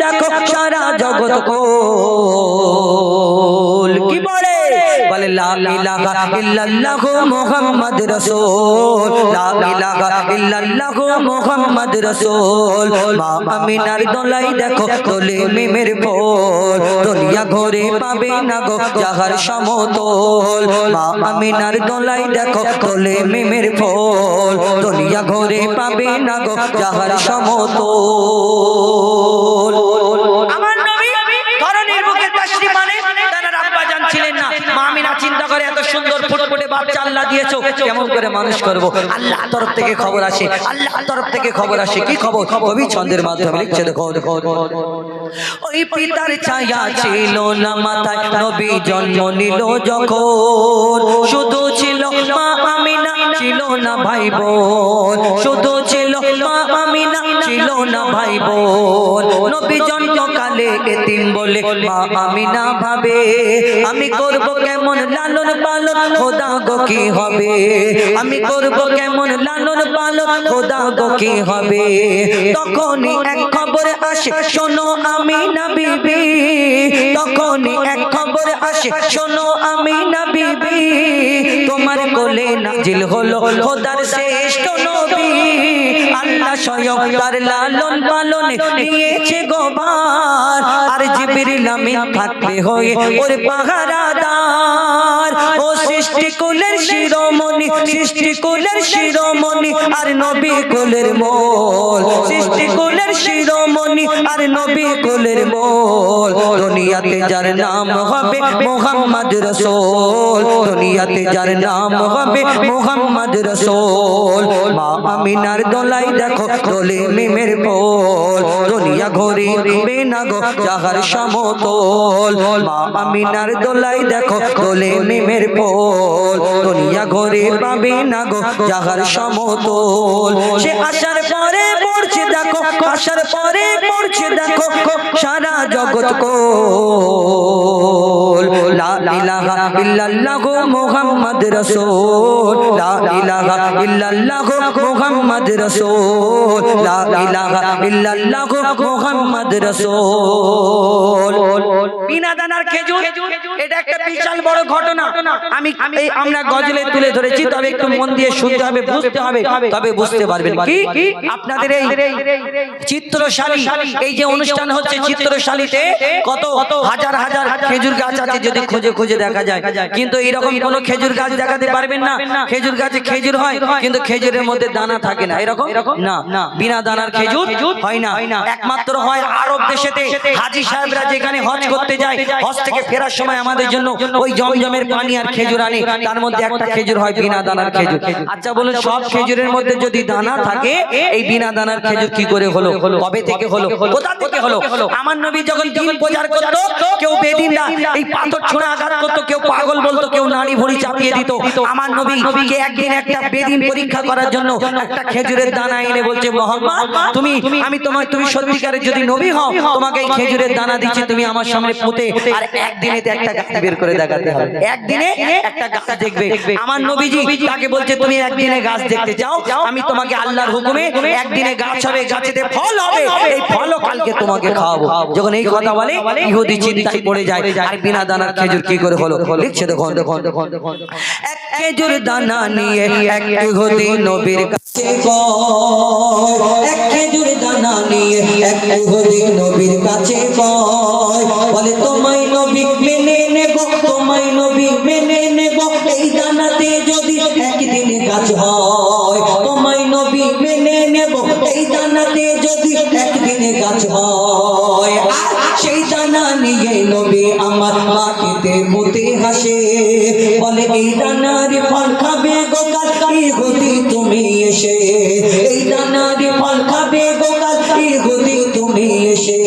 দেখো সারা জগৎ কোল কি বলে লা ইলাহা ইল্লাল্লাহু মুহাম্মদ রাসূল লা ইলাহা ইল্লাল্লাহু মুহাম্মদ রাসূল মা আমিনার দোলাই দেখো তোলে মিমের ফুল দুনিয়া ঘরে পাবে না গো যাহার সমতল মা আমিনার দোলাই দেখো তোলে মিমের ফুল দুনিয়া ঘরে পাবে না গো যাহার সমতল আমার নবী ধরনের বুকে তাশরিফ মানে তার আব্বা জান ছিলেন না মা আমিনা চিন্তা করে এত সুন্দর ফুটফুটে বাচ্চা আল্লাহ দিয়েছো কেমন করে মানুষ করব আল্লাহ তরফ থেকে খবর আসে আল্লাহ তরফ থেকে খবর আসে কি খবর কবি ছন্দের মাধ্যমে লিখছে দেখো ওই পিতার ছায়া ছিল না মাথায় নবী জন্ম নিল যখন শুধু ছিল মা আমিনা ছিল না ভাই বোন শুধু ছিল মা আমিনা ছিল না ভাই বোন নবী জন্মকালে এতিম বলে মা আমিনা ভাবে আমি করব কেমন লালন পালন খোদা গো কি হবে আমি করব কেমন লালন পালন খোদা গো কি হবে তখনই এক খবর আসে শোনো আমিনা বিবি তখনই এক খবর আসে শোনো আমিনা বিবি তোমার কোলে নাজিল হলো খোদার শ্রেষ্ঠ নবী আল্লাহ স্বয়ং তার লালন পালনে নিয়েছে গোবার আর জিবরিল আমিন থাকবে হয়ে ওর পাহারাদার ও সৃষ্টি কুলের শিরোমণি আর নবী কুলের মোল সৃষ্টি কুলের শিরোমণি আর নবী কুলের মোল দুনিয়াতে যার নাম হবে মুহাম্মদ রাসূল দুনিয়াতে যার নাম হবে মুহাম্মদ রাসূল মা আমিনার দোলাই দেখো দোলে মিমের ফুল দুনিয়া ঘরে বিনা গো যাহার সমতল মা আমিনার দোলাই দেখো দোলে মিমের ফুল দুনিয়া ঘরে পাবে না গো যাহার সমতল সে আসার পরে পড়ছে দেখো আসার পরে পড়ছে দেখো সারা জগৎ কোল লা ইলাহা ইল্লাল্লাহু মুহাম্মদ রাসূল লা ইলাহা ইল্লাল্লাহু মুহাম্মদ রাসূল লা ইলাহা ইল্লাল্লাহু মুহাম্মদ রাসূল বিনা দানার খেজুর এটা একটা বিশাল বড় ঘটনা আমি আমরা গজলে তুলে ধরেছি তবে একটু মন দিয়ে শুনতে হবে বুঝতে হবে তবে বুঝতে পারবেন কি আপনাদের এই চিত্রশালী এই যে অনুষ্ঠান হচ্ছে চিত্রশালীতে কত হাজার হাজার খেজুর গাছ আছে যদি খুঁজে খুঁজে দেখা যায় কিন্তু এরকম কোন খেজুর গাছ দেখাতে পারবেন না খেজুর গাছে খেজুর হয় কিন্তু খেজুরের মধ্যে দানা থাকে না এরকম না বিনা দানার খেজুর হয় না একমাত্র হয় আরব দেশেতে হাজী সাহেবরা যেখানে হজ করতে যায় হজ থেকে ফেরার সময় আমাদের জন্য ওই জমজমের পানি আর খেজুর আনে তার মধ্যে একটা খেজুর হয় বিনা দানার খেজুর আচ্ছা বলুন সব খেজুরের মধ্যে যদি দানা থাকে এই বিনা দানার খেজুর কি করে হলো কবে থেকে হলো কোথা থেকে হলো আমার নবী যখন দিন প্রচার করত কেউ বেদিনরা এই পাথর ছুঁড়ে আঘাত করত কেউ পাগল বলতো কেউ নাড়ি ভুঁড়ি চাপিয়ে দিত আমার নবীকে একদিন একটা বেদিন পরীক্ষা করার জন্য একটা খেজুরের দানা এনে বলছে মোহাম্মদ তুমি সত্যিকারের যদি নবী হও তোমাকে এই খেজুরের দানা দিচ্ছি তুমি আমার সামনে পুঁতে আর একদিনে একটা গাছ বের করে দেখাতে হবে একদিনে একটা গাছ দেখবে আমার নবীজি তাকে বলছে তুমি একদিনে গাছ দেখতে চাও আমি তোমাকে আল্লাহর হুকুমে একদিনে গাছ হবে গাছেতে ফল হবে এই ফলও কালকে তোমাকে খাওয়াবো যখন এই কথা বলে ইহুদি চিন্তায় পড়ে যায় আর বিনা দানার খেজুর কি করে হলো লিখছে দেখুন এক খেজুর দানা নিয়ে এক ইহুদি নবীর কাছে এক খেজুর দানা নিয়ে এক ইহুদি নবীর কাছে বলে তোমায় নবী মেনে নেব তোমায় নবী মেনে নেব এই দানাতে যদি একদিনে গাছ হয় তোমায় নবী মেনে নেব এই দানাতে যদি একদিনে গাছ হয় সেই দানা নিয়ে নবী আমার মাটিতে পুঁতে হাসে বলে এই দানার ফল খাবে গো কাল ইহুদি তুমি এসে এই দানার ফল খাবে গো কাল ইহুদি তুমি এসে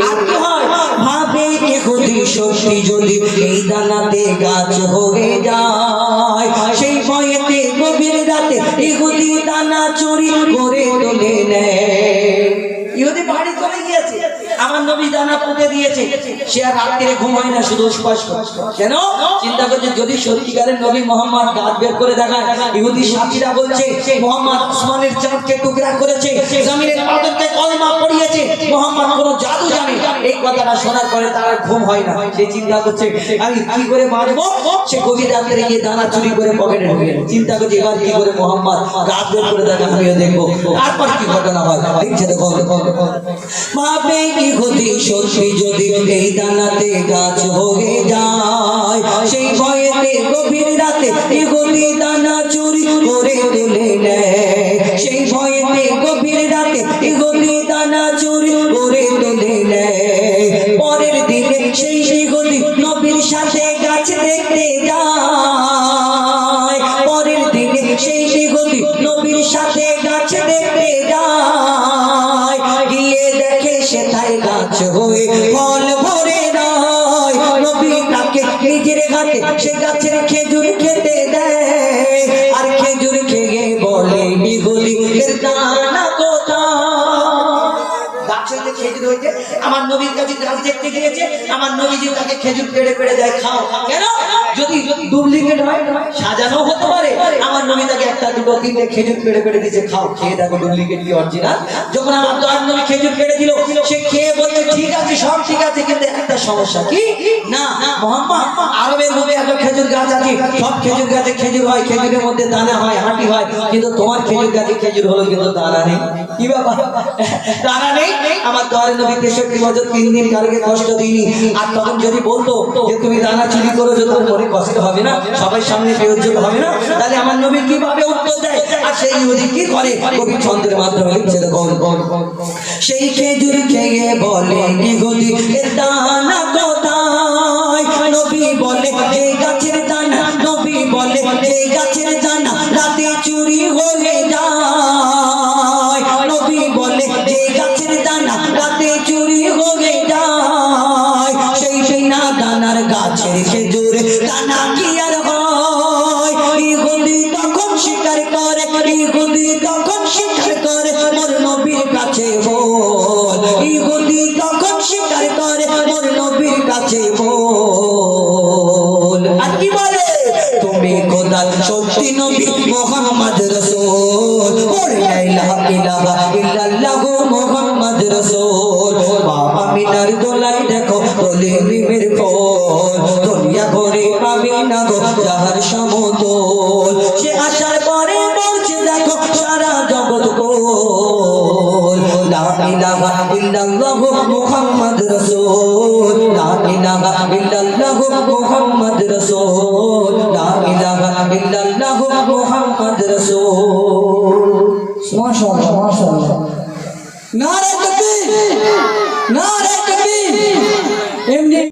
আর কি হয় ভাবে ইহুদি সত্যি যদি এই দানাতে গাছ হয়ে যায় সেই ভয়েতে গভীর রাতে ইহুদি দানা চুরি করে তুলে নেয় ইহুদি বাড়ি চলে গিয়েছে আমার নবী দানা পুঁতে দিয়েছে সে আর রাত্রে ঘুমায় না শুধু উপাস করছে কেন চিন্তা করছে যদি সত্যিকারের নবী মোহাম্মদ গাছ বের করে দেখায় ইহুদি সাথীরা বলছে মোহাম্মদ আসমানের চাঁদকে টুকরা করেছে জমিনের পাথরকে কলমা পড়িয়েছে মোহাম্মদ কোনো জাদু জানে। এই কথাটা শোনার পরে তার ঘুম হয় না, সে চিন্তা করছে আমি কি করে মারবো। সে গভীর রাত্রে গিয়ে দানা চুরি করে পকেটে ঢুকে চিন্তা করছে এবার কি করে মোহাম্মদ রাত বের করে দেবে, আমিও দেখবো। তারপর কি ঘটনা হয় দেখছে দেখো। ভাবে কি ক্ষতি সত্যি যদি এই দানাতে গাছ হয়ে যায়, সেই ভয়েতে গভীর রাতে কি গতি দানা চুরি করে তুলে নেয়। সেই ভয়েতে গভীর রাতে কি গতি দানা চুরি করে তুলে নেয়। পরের দিনে সেই গতি নবীর সাথে গাছ দেখতে যায়। পরের দিনে সেই গতি নবীর সাথে গাছ দেখতে যায়। গিয়ে দেখে সেটাই গাছ হয়ে ফল ভরে নয়। নবী তাকে নিজের হাতে সে গাছের খেজুর খেতে দেয়। আর খেজুর খেয়ে বলে নিগুলি এর দানা কোথায়। গাছের যে খেজুর হয়েছে আমার নবীর কাছে গাছ দেখতে গিয়েছে, আমার নবীজি তাকে খেজুর পেড়ে পেড়ে দেয়, খাও। কেন? যদি ডুপ্লিকেট হয় সাজানো হতে পারে, আমার নবী তাকে একটা দুটো তিনটে খেজুর পেড়ে পেড়ে দিয়েছে, খাও, খেয়ে দেখো ডুপ্লিকেট কি অরিজিনাল। যখন আমার দয়ার নবী খেজুর পেড়ে দিল, সে খেয়ে বলতে ঠিক আছে সব ঠিক আছে, কিন্তু একটা সমস্যা কি না মোহাম্মদ, আরবের মধ্যে এত খেজুর গাছ আছে, সব খেজুর গাছে খেজুর হয়, খেজুরের মধ্যে দানা হয়, হাঁটি হয়, কিন্তু তোমার খেজুর গাছে খেজুর হলো কিন্তু দানা নেই। কি ব্যাপার? দানা নেই। আমার দয়ার নবী 63 বছর 3 দিন কারোকে কষ্ট দিইনি। আর তখন যদি বলতো যে তুমি দানা চুরি করেছো, তোর মনে কষ্ট হবে না, সবাই সামনে বেউজ্জত হবে না, তাহলে আমার নবী কিভাবে উত্তর দেয়? আর সেই ইহুদি কি করে? কবি ছন্দের মাধ্যমে লিখছে দেখো, সেই খেজুর খেয়ে বলে ইহুদি এর দানা কোথায়। নবী বলে যে গাছের দানা, নবী বলে যে গাছের দানা রাতে চুরি হয়ে যায়। নবী বলে যে গাছের দানা রাতে চুরি হয়ে যায়। সেই না দানার গাছের খেজুর দানা কি আর হয়? ইহুদি তখন স্বীকার করে, ইহুদি তখন স্বীকার করে মোর নবীর কাছে বল। ইহুদি তখন স্বীকার করে মোর নবীর কাছে বল। আর কি বলে? তুমি খোদার সত্যি নবী মুহাম্মদ রাসূল। লা ইলাহা ইল্লাল্লাহু মুহাম্মদ রাসূল। বাবা মিনার দোলাই দেখো তোলে নিমের ফল। দুনিয়া ভরে পাবি না গো যাহার সমতল। সে আসার পরে বলছে দেখো সারা জগৎ গোল। লা ইলাহা ইল্লাল্লাহু মুহাম্মদ রাসূল। লা ইলাহা